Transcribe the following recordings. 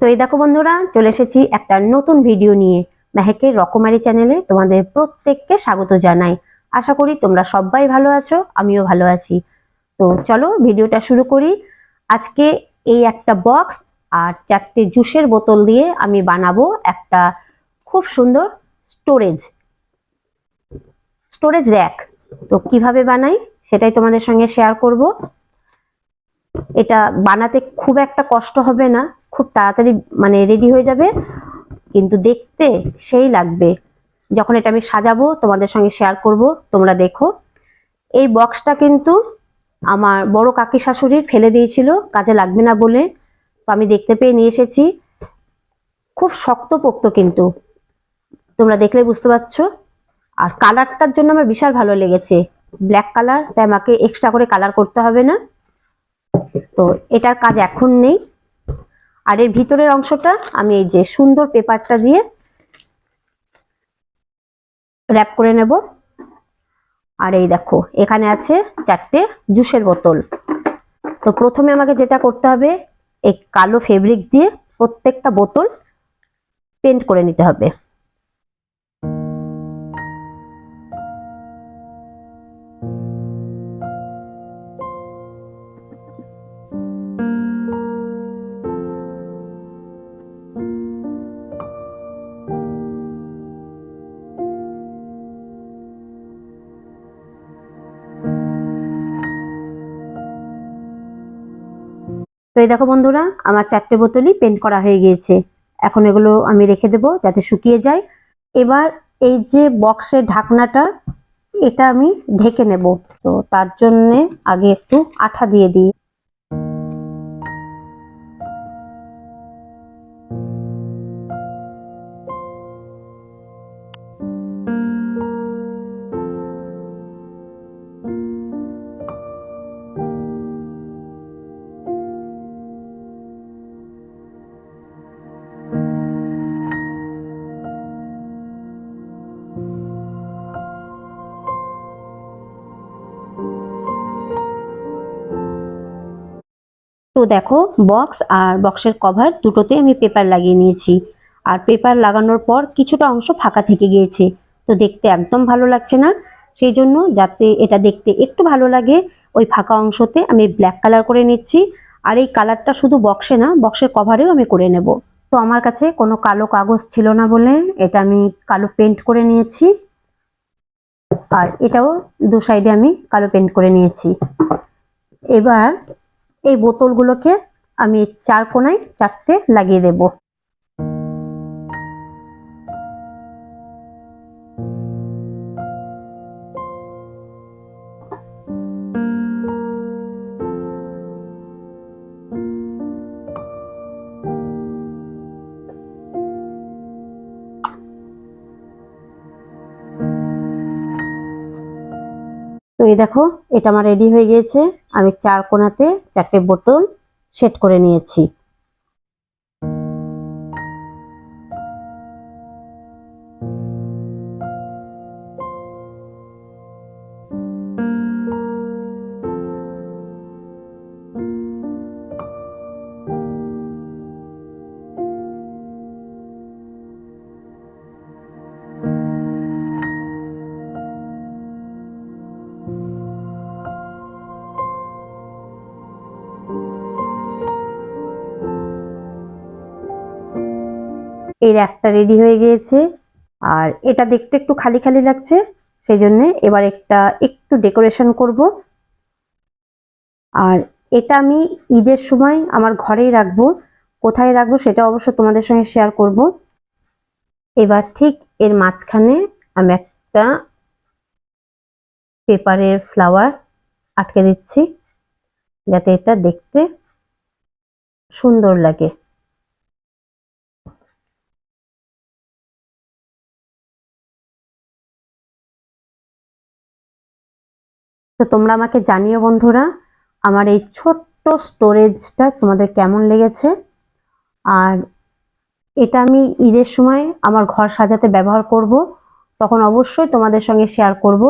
তো এই দেখো বন্ধুরা, চলে এসেছি একটা নতুন ভিডিও নিয়ে। মেহেকের রকমারি চ্যানেলে তোমাদের প্রত্যেককে স্বাগত জানাই। আশা করি তোমরা সবাই ভালো আছো, আমিও ভালো আছি। তো চলো ভিডিওটা শুরু করি। আজকে এই একটা বক্স আর 4টে জুসের বোতল দিয়ে আমি বানাবো একটা খুব সুন্দর স্টোরেজ র্যাক। তো কিভাবে বানাই সেটাই তোমাদের সঙ্গে শেয়ার করব। এটা বানাতে খুব একটা কষ্ট হবে না, খুব তাড়াতাড়ি রেডি হয়ে যাবে, কিন্তু দেখতে সেই লাগবে। যখন এটা আমি সাজাবো তোমাদের সঙ্গে শেয়ার করব, তোমরা দেখো। এই বক্সটা কিন্তু আমার বড় কাকি শাশুড়ি ফেলে দিয়েছিল কাজে লাগবে না বলে, তো আমি দেখতে পেয়ে নিয়ে এসেছি। খুব শক্তপোক্ত কিন্তু, তোমরা দেখলে বুঝতে পারছো। আর কালারটার জন্য আমার বিশাল ভালো লেগেছে, ব্ল্যাক কালার, তাই আমাকে এক্সট্রা করে কালার করতে হবে না। তো এটার কাজ এখন নেই। আর এর ভিতরের অংশটা আমি এই যে সুন্দর পেপারটা দিয়ে র‍্যাপ করে নেব। আর এই দেখো, এখানে আছে 4টে জুসের বোতল। তো প্রথমে আমাকে যেটা করতে হবে, এই কালো ফেব্রিক দিয়ে প্রত্যেকটা বোতল পেন্ট করে নিতে হবে। তো এই দেখো বন্ধুরা, আমার 4টে বোতলই পেন্ট করা হয়ে গিয়েছে। এখন এগুলো আমি রেখে দেবো যাতে শুকিয়ে যায়। এবার এই যে বক্সের ঢাকনাটা, এটা আমি ঢেকে নেব। তো তার জন্য আগে একটু আঠা দিয়ে দিই। তো দেখো, বক্স আর বক্সের কভার দুটোতে আমি পেপার লাগিয়ে নিয়েছি। আর পেপার লাগানোর পর কিছুটা অংশ ফাঁকা থেকে গিয়েছে, তো দেখতে একদম ভালো লাগছে না। সেই জন্য যাতে এটা দেখতে একটু ভালো লাগে, ওই ফাঁকা অংশতে আমি ব্ল্যাক কালার করে নিচ্ছি। আর এই কালারটা শুধু বক্সে না, বক্সের কভারেও আমি করে নেব। তো আমার কাছে কোনো কালো কাগজ ছিল না বলে এটা আমি কালো পেন্ট করে নিয়েছি। আর এটাও দু সাইডে আমি কালো পেন্ট করে নিয়েছি। এবার এই বোতলগুলোকে আমি 4 কোণায় 4টে লাগিয়ে দেব। তো এই দেখো, এটা আমার রেডি হয়ে গিয়েছে। আমি 4 কোণাতে 4টে বোতল সেট করে নিয়েছি। এই একটা রেডি হয়ে গিয়েছে। আর এটা দেখতে একটু খালি খালি লাগছে, সেই জন্য এবার একটু ডেকোরেশন করব। আর এটা আমি ঈদের সময় আমার ঘরেই রাখবো। কোথায় রাখবো সেটা অবশ্য তোমাদের সঙ্গে শেয়ার করব। এবার ঠিক এর মাঝখানে আমি একটা পেপারের ফ্লাওয়ার আটকে দিচ্ছি, যাতে এটা দেখতে সুন্দর লাগে। তো তোমরা আমাকে জানিও বন্ধুরা, আমার এই ছোট্ট স্টোরেজটা তোমাদের কেমন লেগেছে। আর এটা আমি ঈদের সময় আমার ঘর সাজাতে ব্যবহার করব, তখন অবশ্যই তোমাদের সঙ্গে শেয়ার করব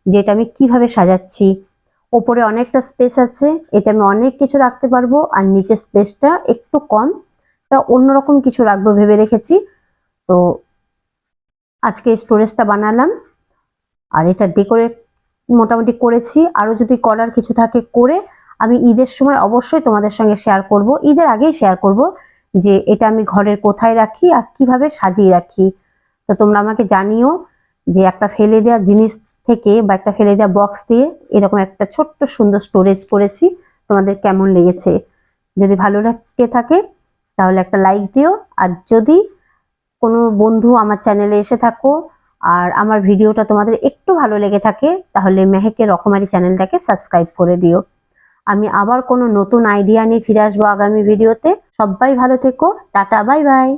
যে এটা আমি কিভাবে সাজাচ্ছি। ওপরে অনেকটা স্পেস আছে, এতে আমি অনেক কিছু রাখতে পারবো, আর নিচে স্পেসটা একটু কম, একটা অন্যরকম কিছু রাখবো ভেবে রেখেছি। তো আজকে স্টোরেজটা বানালাম, আর এটা ডেকোরেট মোটামুটি করেছি। আরো যদি করার কিছু থাকে করে আমি ঈদের সময় অবশ্যই তোমাদের সঙ্গে শেয়ার করব, ঈদের আগেই শেয়ার করব যে এটা আমি ঘরের কোথায় রাখি আর কিভাবে সাজিয়ে রাখি। তো তোমরা আমাকে জানিও যে একটা ফেলে দেওয়া জিনিস থেকে বা একটা ফেলে দেওয়া বক্স দিয়ে এরকম একটা ছোট্ট সুন্দর স্টোরেজ করেছি, তোমাদের কেমন লেগেছে। যদি ভালো লাগে থাকে তাহলে একটা লাইক দিও, আর যদি কোনো বন্ধু আমার চ্যানেলে এসে থাকো আর আমার ভিডিওটা তোমাদের একটু ভালো লেগে থাকে তাহলে মেহেকের রকমারি চ্যানেলটাকে সাবস্ক্রাইব করে দিও। আমি আবার কোনো নতুন আইডিয়া নিয়ে ফিরে আসবো আগামী ভিডিওতে। সবাই ভালো থেকো, টাটা, বাই বাই।